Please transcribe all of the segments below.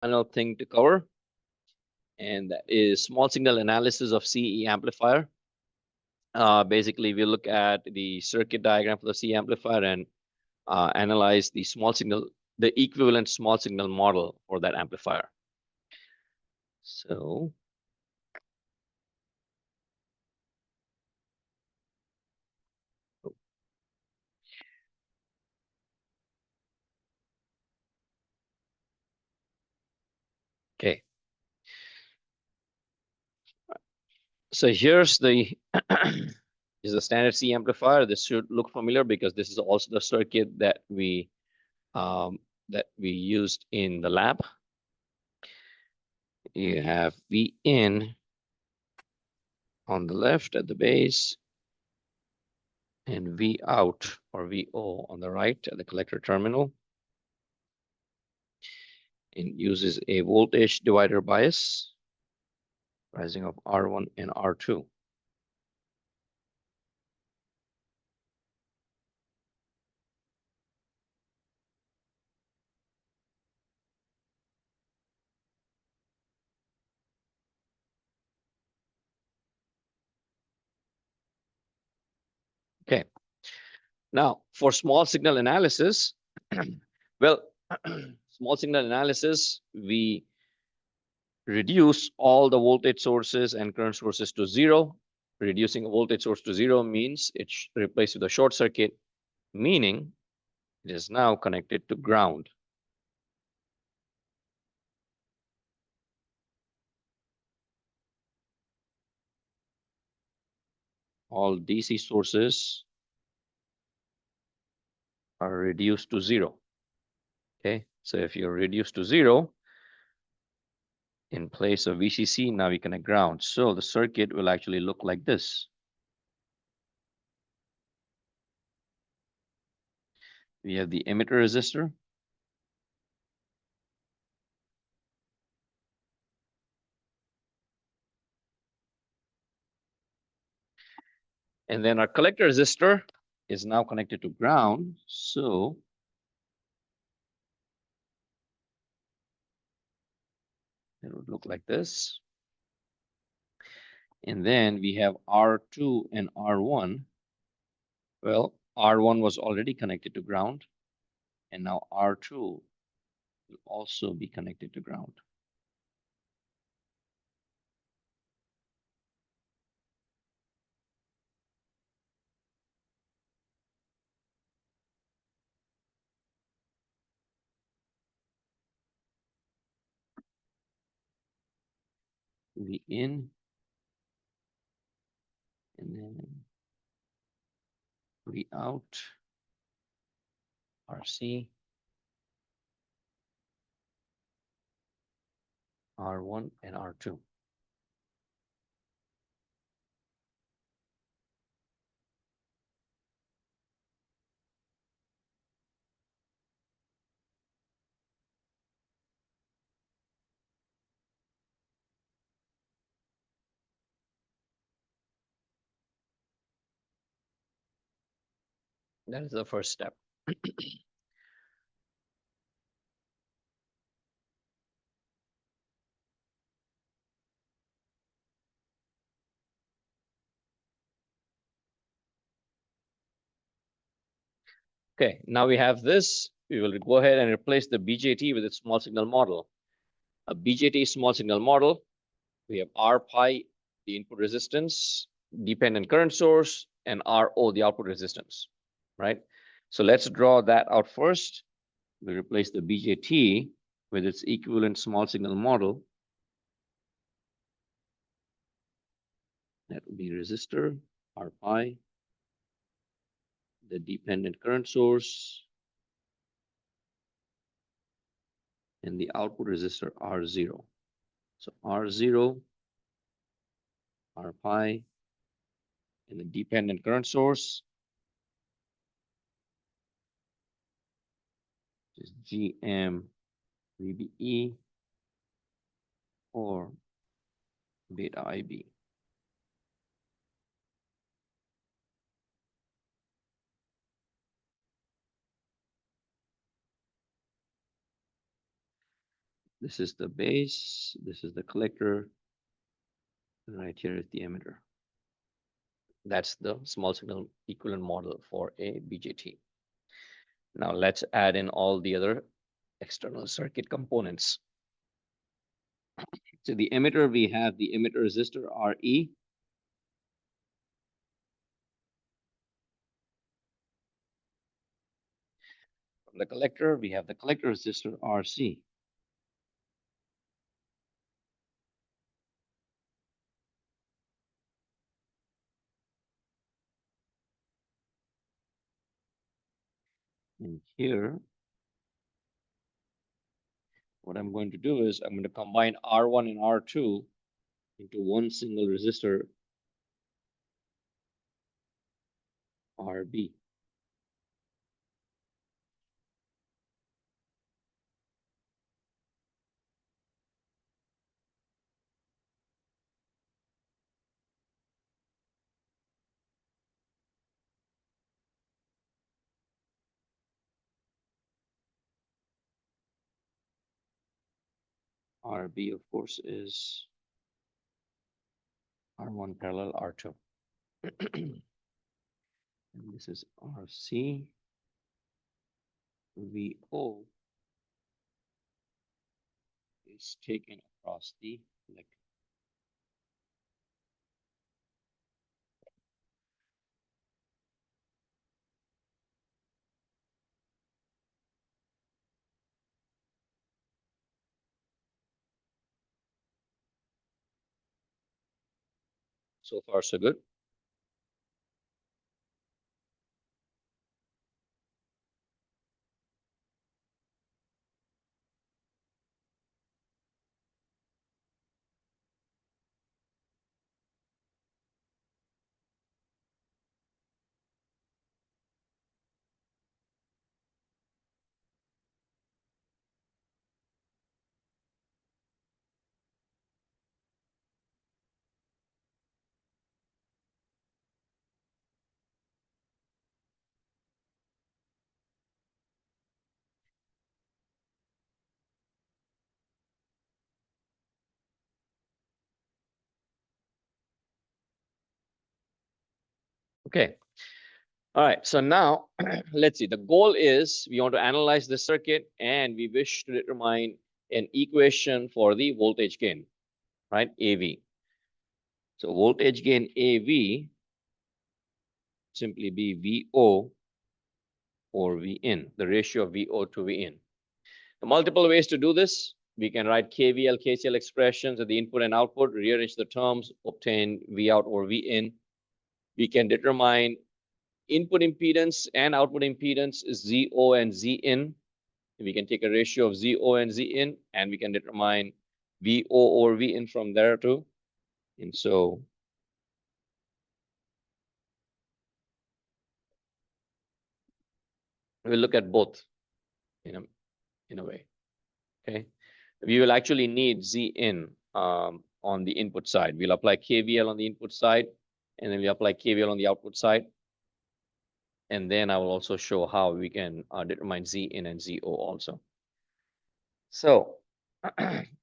final thing to cover, and that is small signal analysis of CE amplifier. Basically, we look at the circuit diagram for the CE amplifier and analyze the equivalent small signal model for that amplifier. So okay. So here's the is the standard C amplifier. This should look familiar because this is also the circuit that we used in the lab. You have V in on the left at the base and V out or VO on the right at the collector terminal. It uses a voltage divider bias, rising of R1 and R2. Okay. Now, for small signal analysis, well, small signal analysis, we reduce all the voltage sources and current sources to zero. Reducing a voltage source to zero means it's replaced with a short circuit, meaning it is now connected to ground. All DC sources are reduced to zero. Okay, so if you're reduced to zero, in place of VCC, now we connect ground. So the circuit will actually look like this. We have the emitter resistor. And then our collector resistor is now connected to ground. So it would look like this. And then we have R2 and R1. Well, R1 was already connected to ground. And now R2 will also be connected to ground. V in. And then V out. RC. R1 and R2. That is the first step. Okay, now we have this. We will go ahead and replace the BJT with its small signal model. A BJT small signal model, we have R pi, the input resistance, dependent current source, and RO, the output resistance, right? So let's draw that out first. We replace the BJT with its equivalent small signal model. That would be resistor, R pi, the dependent current source, and the output resistor R0. So R0, R pi, and the dependent current source is GM VBE or beta IB. This is the base, this is the collector, and right here is the emitter. That's the small signal equivalent model for a BJT. Now let's add in all the other external circuit components. So the emitter, we have the emitter resistor RE. From the collector, we have the collector resistor RC. And here, what I'm going to do is I'm going to combine R1 and R2 into one single resistor, RB. RB, of course, is R1 parallel R2. And this is RC. VO is taken across the collector. So far, so good. Okay. All right. So now let's see. The goal is we want to analyze the circuit and we wish to determine an equation for the voltage gain, right? AV. So voltage gain AV simply be VO or Vin, the ratio of VO to Vin. Multiple ways to do this. We can write KVL, KCL expressions at the input and output, rearrange the terms, obtain V out or Vin. We can determine input impedance and output impedance is ZO and Zin. We can take a ratio of ZO and Zin, and we can determine VO or Vin from there too. And so we'll look at both in a way. Okay. We will actually need Zin on the input side. We'll apply KVL on the input side, and then we apply KVL on the output side. And then I will also show how we can determine Zin and ZO also. So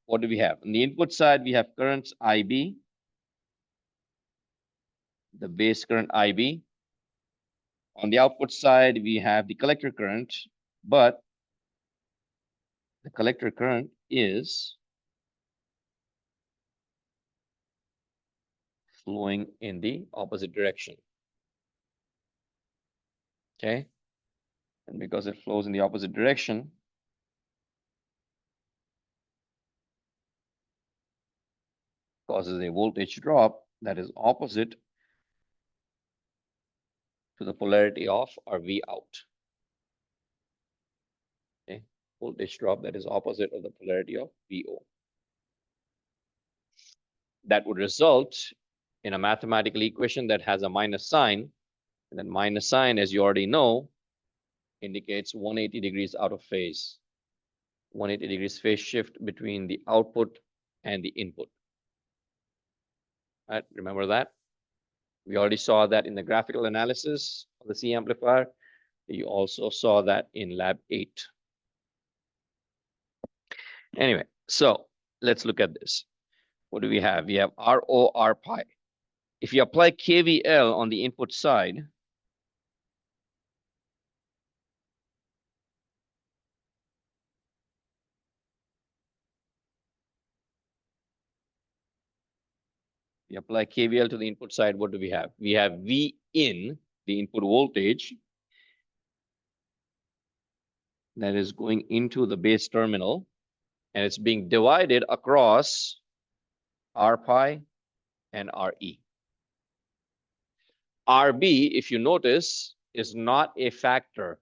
what do we have? On the input side, we have currents IB, the base current IB. On the output side, we have the collector current, but the collector current is flowing in the opposite direction. Okay. And because it flows in the opposite direction, causes a voltage drop that is opposite to the polarity of our V out. Okay. Voltage drop that is opposite of the polarity of VO. That would result in a mathematical equation that has a minus sign. And that minus sign, as you already know, indicates 180 degrees out of phase. 180 degrees phase shift between the output and the input. Right? Remember that? We already saw that in the graphical analysis of the C amplifier. You also saw that in lab 8. Anyway, So let's look at this. What do we have? We have RO, R pi. If you apply KVL on the input side, we apply KVL to the input side, what do we have? We have V in, the input voltage, that is going into the base terminal, and it's being divided across R pi and RE. RB, if you notice, is not a factor.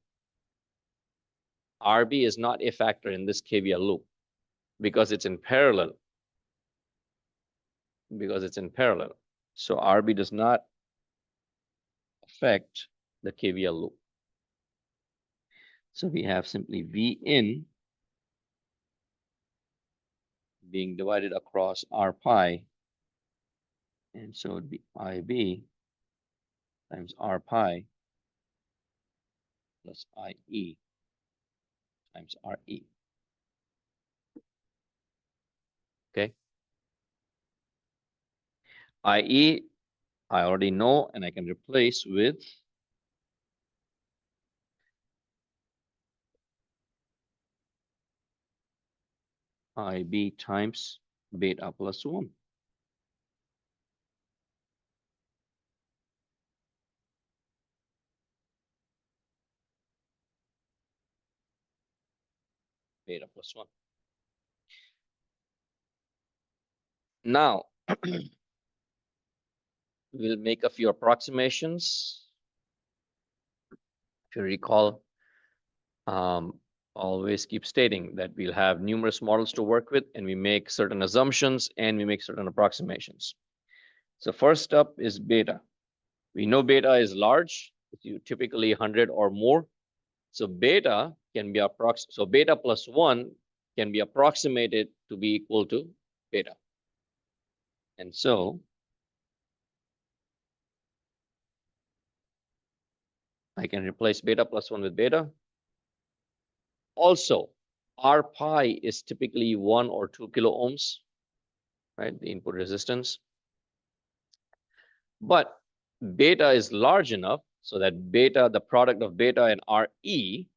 RB is not a factor in this KVL loop because it's in parallel. So RB does not affect the KVL loop. So we have simply V in being divided across R pi. And so it'd be IB times R pi plus IE times RE. Okay. IE, I already know, and I can replace with IB times beta plus 1. Beta plus 1. Now, we'll make a few approximations. If you recall, always keep stating that we'll have numerous models to work with, and we make certain assumptions and we make certain approximations. So first up is beta. We know beta is large, typically 100 or more. So beta can be so beta plus 1 can be approximated to be equal to beta. And so I can replace beta plus 1 with beta. Also, R pi is typically 1 or 2 kilo ohms, right? The input resistance. But beta is large enough so that beta, the product of beta and RE,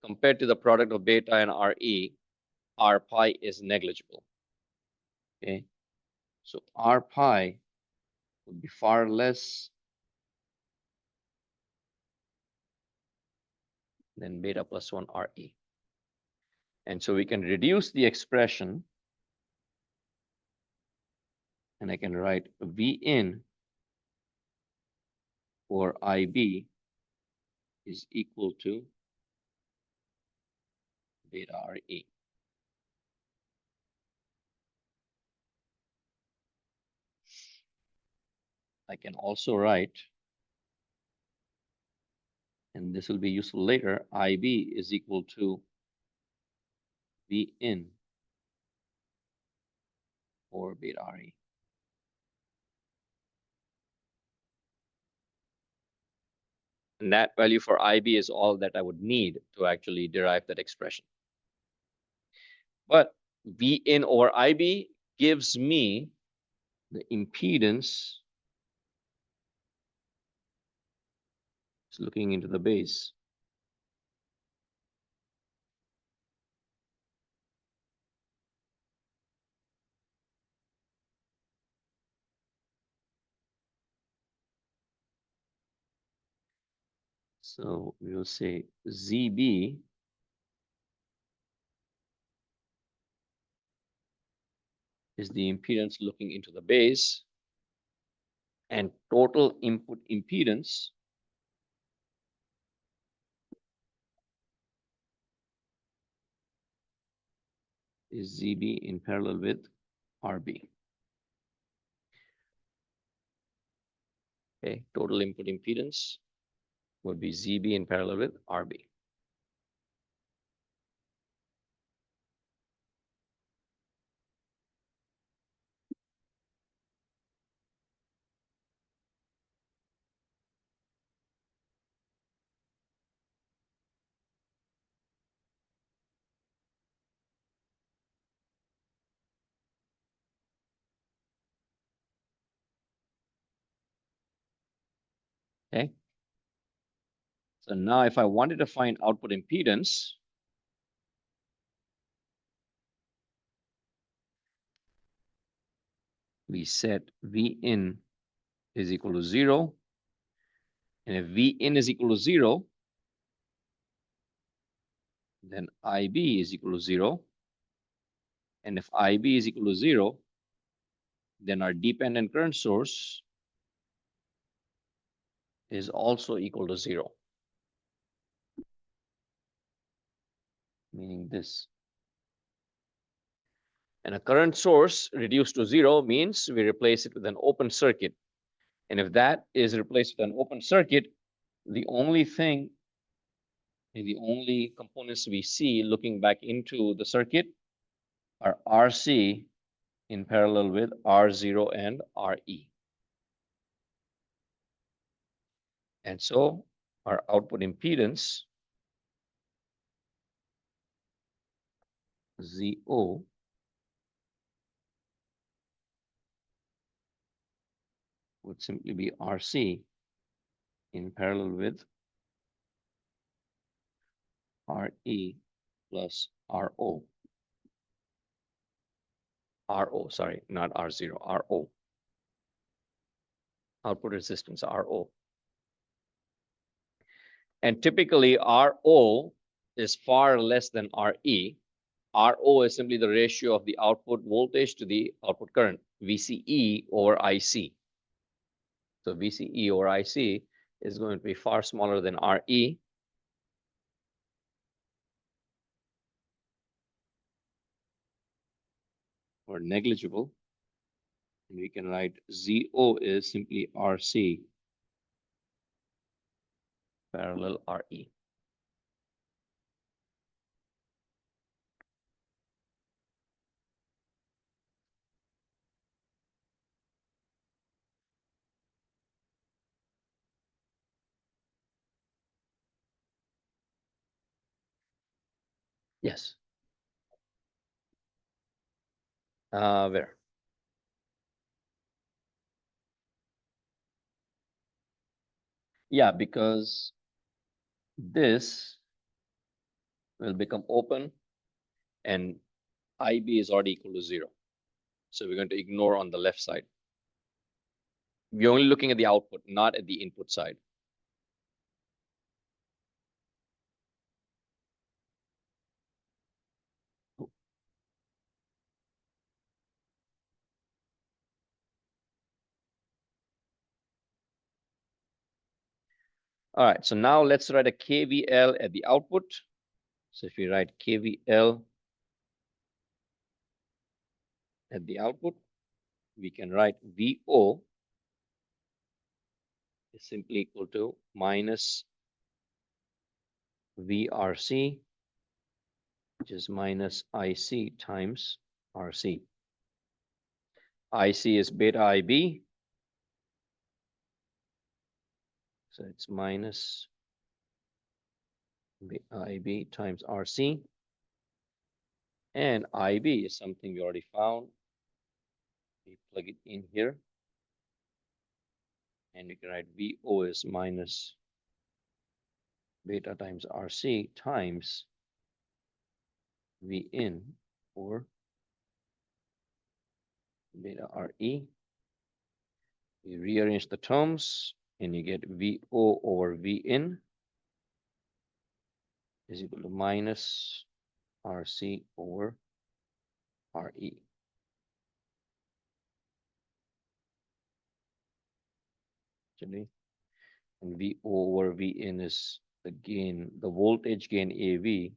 compared to the product of beta and RE, R pi is negligible. Okay, so R pi would be far less than beta plus 1 RE. And so we can reduce the expression, and I can write V in for IB is equal to beta RE. I can also write, and this will be useful later, IB is equal to V in or beta RE. And that value for IB is all that I would need to actually derive that expression. But V in over IB gives me the impedance. It's looking into the base. So we will say ZB is the impedance looking into the base, and total input impedance is ZB in parallel with RB. Okay, total input impedance would be ZB in parallel with RB. Okay. So now if I wanted to find output impedance, we set V in is equal to 0. And if V in is equal to 0, then IB is equal to 0. And if IB is equal to 0, then our dependent current source is also equal to 0. Meaning this. And a current source reduced to 0 means we replace it with an open circuit. And if that is replaced with an open circuit, the only components we see looking back into the circuit are RC in parallel with R0 and RE. And so our output impedance, ZO, would simply be RC in parallel with RE plus RO. RO, sorry, not R0, RO. Output resistance, RO. And typically RO is far less than RE. RO is simply the ratio of the output voltage to the output current, VCE over IC. So VCE over IC is going to be far smaller than RE. Or negligible. And we can write ZO is simply RC parallel RE. Yes. Where? Yeah, because this will become open and IB is already equal to 0. So we're going to ignore on the left side. We're only looking at the output, not at the input side. All right, so now let's write a KVL at the output. So if we write KVL at the output, we can write VO is simply equal to minus VRC, which is minus IC times RC. IC is beta IB. So it's minus beta IB times RC. And IB is something we already found. We plug it in here. And you can write VO is minus beta times RC times V in or beta RE. You rearrange the terms and you get VO over V in is equal to minus RC over RE. Actually, and VO over V in is the gain, the voltage gain AV.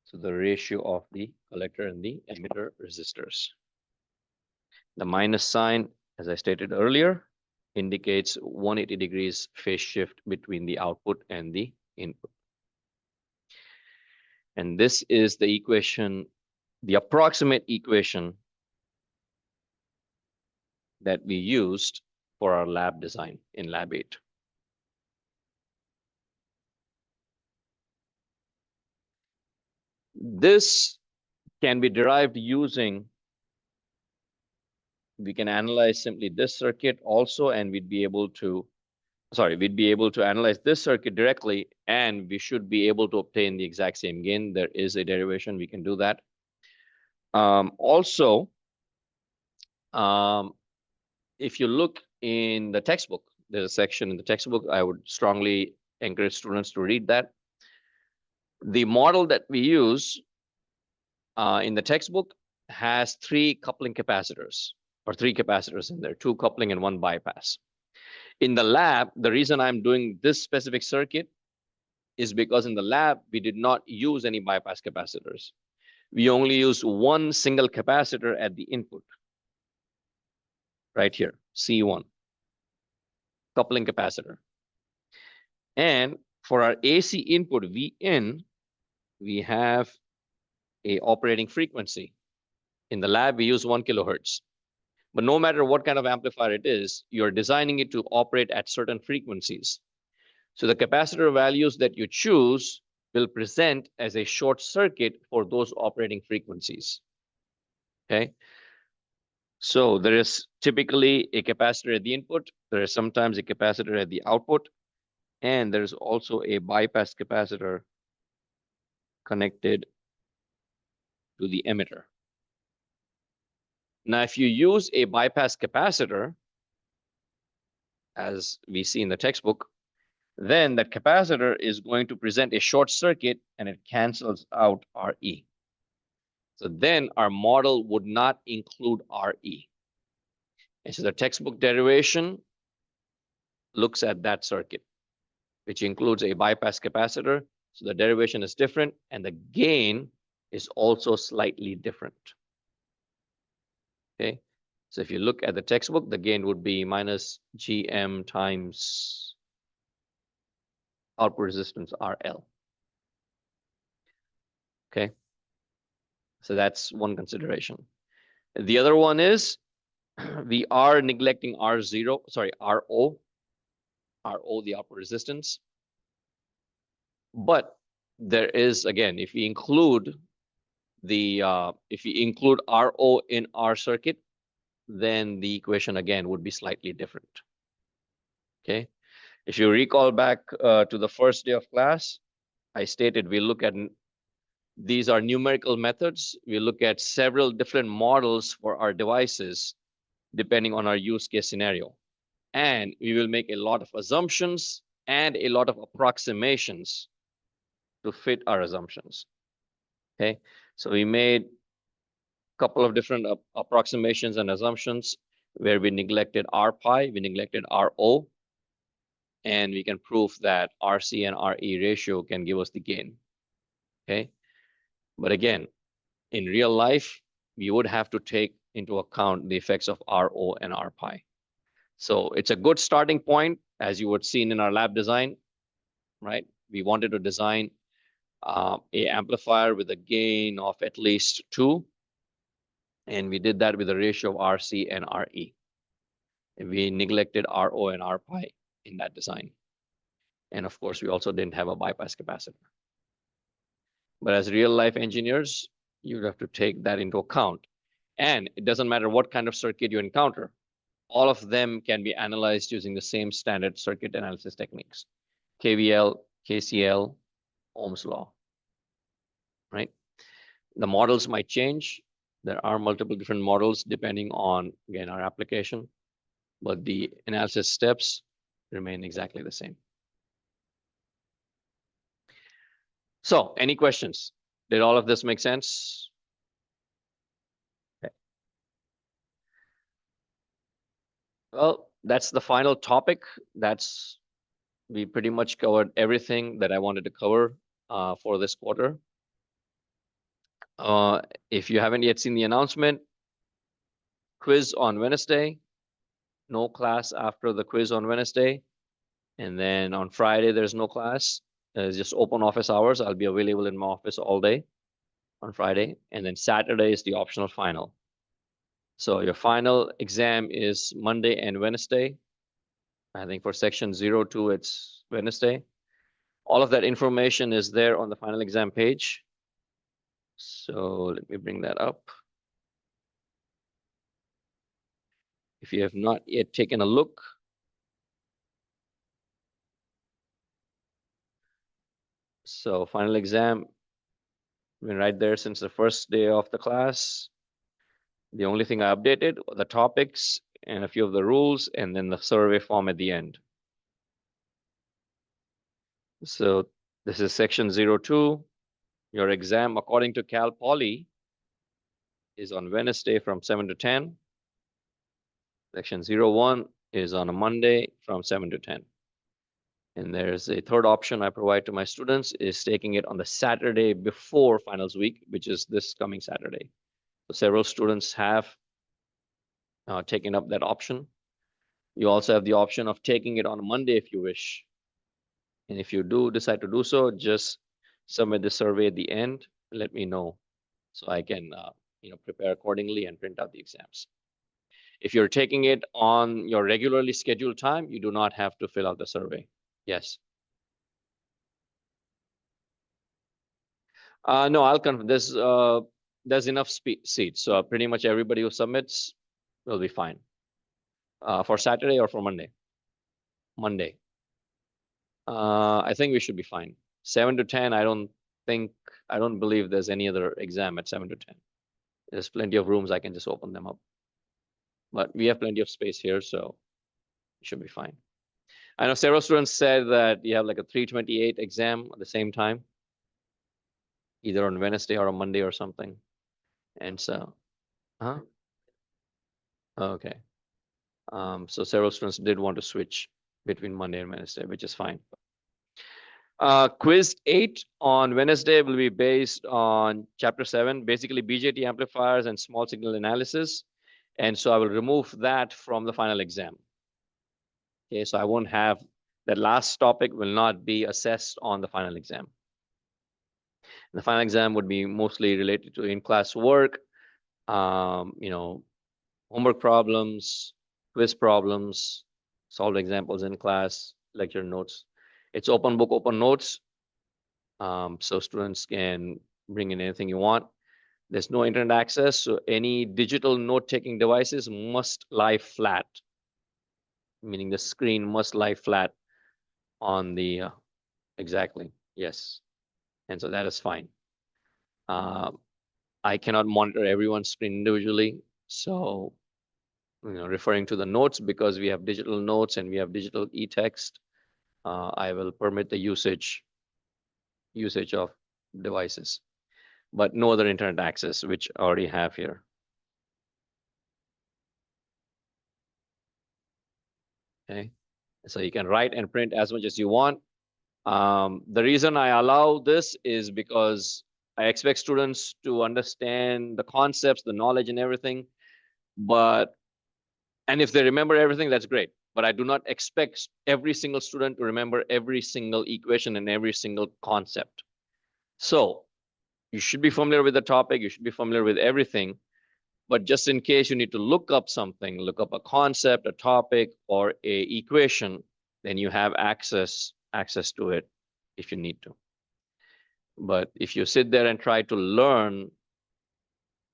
So the ratio of the collector and the emitter resistors. The minus sign, as I stated earlier, indicates 180 degrees phase shift between the output and the input. And this is the equation, the approximate equation that we used for our lab design in Lab 8. This can be derived using we can analyze simply this circuit also, and we'd be able to analyze this circuit directly, and we should be able to obtain the exact same gain. There is a derivation, we can do that. Also, if you look in the textbook, there's a section in the textbook. I would strongly encourage students to read that. The model that we use in the textbook has three coupling capacitors, or three capacitors in there, two coupling and one bypass. In the lab, the reason I'm doing this specific circuit is because in the lab, we did not use any bypass capacitors. We only use one single capacitor at the input, right here, C1, coupling capacitor. And for our AC input, Vin, we have a operating frequency. In the lab, we use 1 kilohertz. But no matter what kind of amplifier it is, you're designing it to operate at certain frequencies. So the capacitor values that you choose will present as a short circuit for those operating frequencies. Okay. So there is typically a capacitor at the input. There is sometimes a capacitor at the output. And there's also a bypass capacitor connected to the emitter. Now, if you use a bypass capacitor, as we see in the textbook, then that capacitor is going to present a short circuit and it cancels out Re. So then our model would not include Re. And so the textbook derivation looks at that circuit, which includes a bypass capacitor. So the derivation is different and the gain is also slightly different. Okay. So if you look at the textbook, the gain would be minus GM times output resistance RL. Okay. So that's one consideration. The other one is we are neglecting RO, the output resistance. But there is, again, if we include RO in our circuit, then the equation again would be slightly different. Okay. If you recall back to the first day of class, I stated we look at these are numerical methods. We look at several different models for our devices, depending on our use case scenario. And we will make a lot of assumptions and a lot of approximations to fit our assumptions. Okay, so we made a couple of different approximations and assumptions where we neglected R pi, we neglected RO, and we can prove that RC and RE ratio can give us the gain. Okay, but again, in real life, we would have to take into account the effects of RO and R pi. So it's a good starting point, as you would see in our lab design, right? We wanted to design a amplifier with a gain of at least 2. And we did that with a ratio of RC and RE. And we neglected RO and R pi in that design. And of course, we also didn't have a bypass capacitor. But as real life engineers, you have to take that into account. And it doesn't matter what kind of circuit you encounter. All of them can be analyzed using the same standard circuit analysis techniques. KVL, KCL, Ohm's law, right? The models might change. There are multiple different models depending on, again, our application, but the analysis steps remain exactly the same. So any questions? Did all of this make sense? Okay. Well, that's the final topic. We pretty much covered everything that I wanted to cover for this quarter. If you haven't yet seen the announcement, quiz on Wednesday, no class after the quiz on Wednesday. And then on Friday, there's no class. It's just open office hours. I'll be available in my office all day on Friday. And then Saturday is the optional final. So your final exam is Monday and Wednesday. I think for section 02, it's Wednesday. All of that information is there on the final exam page. So let me bring that up. If you have not yet taken a look, so final exam, been right there since the first day of the class. The only thing I updated were the topics and a few of the rules, and then the survey form at the end. So this is section 02. Your exam, according to Cal Poly, is on Wednesday from 7 to 10. Section 01 is on a Monday from 7 to 10. And there's a third option I provide to my students is taking it on the Saturday before finals week, which is this coming Saturday. So several students have taken up that option. You also have the option of taking it on a Monday if you wish. And if you do decide to do so, just submit the survey at the end. Let me know so I can prepare accordingly and print out the exams. If you're taking it on your regularly scheduled time, you do not have to fill out the survey. Yes. No, I'll confirm. There's enough seats, so pretty much everybody who submits will be fine. For Saturday or for Monday? Monday. I think we should be fine. 7 to 10, I don't believe there's any other exam at 7 to 10. There's plenty of rooms, I can just open them up. But we have plenty of space here, so it should be fine. I know several students said that you have like a 328 exam at the same time, either on Wednesday or a Monday or something. And so, huh? Okay. So several students did want to switch between Monday and Wednesday, which is fine. Quiz 8 on Wednesday will be based on chapter 7, basically BJT amplifiers and small signal analysis. And so I will remove that from the final exam. Okay, so I won't have that last topic will not be assessed on the final exam. The final exam would be mostly related to in-class work, homework problems, quiz problems, solved examples in class, lecture notes. It's open book, open notes. So students can bring in anything you want. There's no internet access, so any digital note-taking devices must lie flat, meaning the screen must lie flat on the, exactly, yes. And so that is fine. I cannot monitor everyone's screen individually, so referring to the notes, because we have digital notes and we have digital e-text, I will permit the usage of devices, but no other internet access, which I already have here. Okay, so you can write and print as much as you want. The reason I allow this is because I expect students to understand the concepts, the knowledge and everything, and if they remember everything, that's great. But I do not expect every single student to remember every single equation and every single concept. So you should be familiar with the topic. You should be familiar with everything. But just in case you need to look up something, look up a concept, a topic, or a equation, then you have access to it if you need to. But if you sit there and try to learn,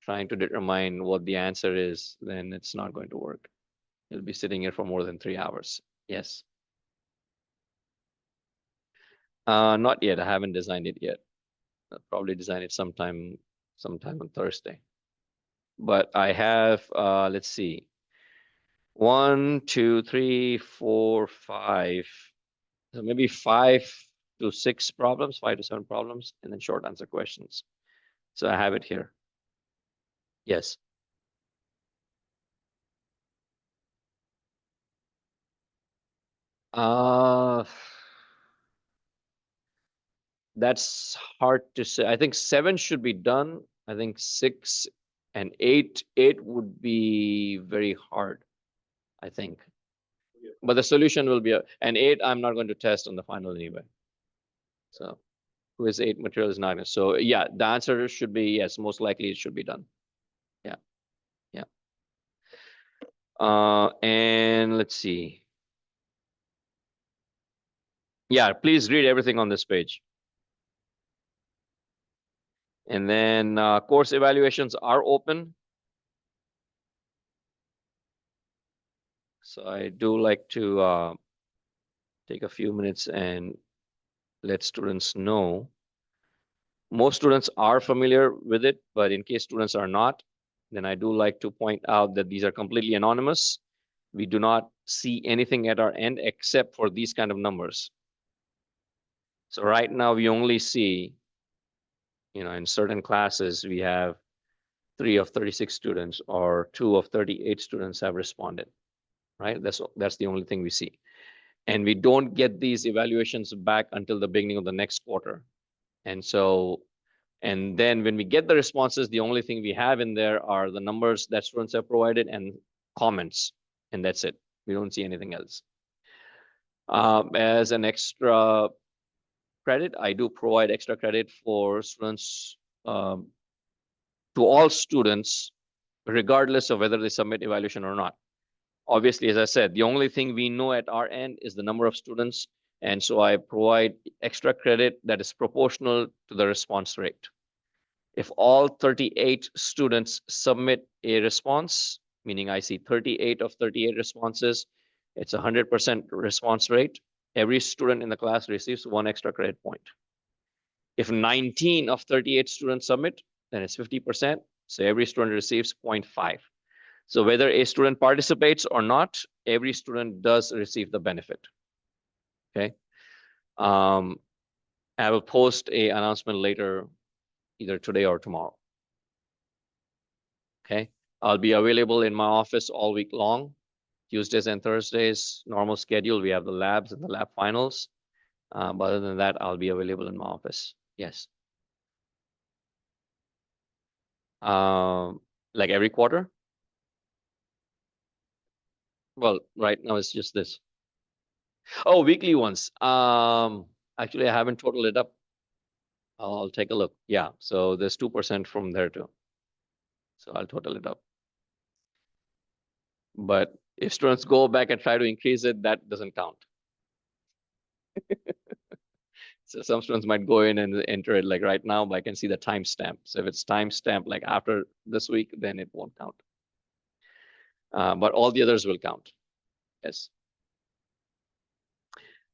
trying to determine what the answer is, then it's not going to work. You'll be sitting here for more than 3 hours. Yes. Not yet. I haven't designed it yet. I'll probably design it sometime on Thursday. But I have, let's see, 1, 2, 3, 4, 5. So maybe 5 to 6 problems, 5 to 7 problems, and then short answer questions. So I have it here. Yes. That's hard to say. I think 7 should be done. I think 6 and 8 would be very hard, I think. But the solution will be an 8. I'm not going to test on the final anyway. So quiz 8 material is not going to. So yeah, the answer should be yes. Most likely it should be done. Yeah, yeah. And let's see. Yeah, please read everything on this page. And then course evaluations are open. So I do like to take a few minutes and let students know. Most students are familiar with it, but in case students are not, then I do like to point out that these are completely anonymous. We do not see anything at our end except for these kind of numbers. So right now we only see, in certain classes, we have 3 of 36 students or 2 of 38 students have responded, right? That's the only thing we see. And we don't get these evaluations back until the beginning of the next quarter. And then when we get the responses, the only thing we have in there are the numbers that students have provided and comments, and that's it. We don't see anything else. As an extra credit, I do provide extra credit for students, to all students, regardless of whether they submit evaluation or not. Obviously, as I said, the only thing we know at our end is the number of students. And so I provide extra credit that is proportional to the response rate. If all 38 students submit a response, meaning I see 38 of 38 responses, it's 100% response rate. Every student in the class receives 1 extra credit point. If 19 of 38 students submit, then it's 50%. So every student receives 0.5. So whether a student participates or not, every student does receive the benefit. Okay. I will post a announcement later, either today or tomorrow. Okay. I'll be available in my office all week long, Tuesdays and Thursdays, normal schedule. We have the labs and the lab finals. But other than that, I'll be available in my office. Yes. Like every quarter? Well, right now it's just this. Oh, weekly ones. Actually, I haven't totaled it up. I'll take a look. Yeah, so there's 2% from there too. So I'll total it up. But if students go back and try to increase it, that doesn't count. So some students might go in and enter it like right now, but I can see the timestamp. So if it's timestamp like after this week, then it won't count. But all the others will count. Yes.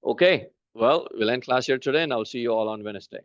Okay. Well, we'll end class here today, and I'll see you all on Wednesday.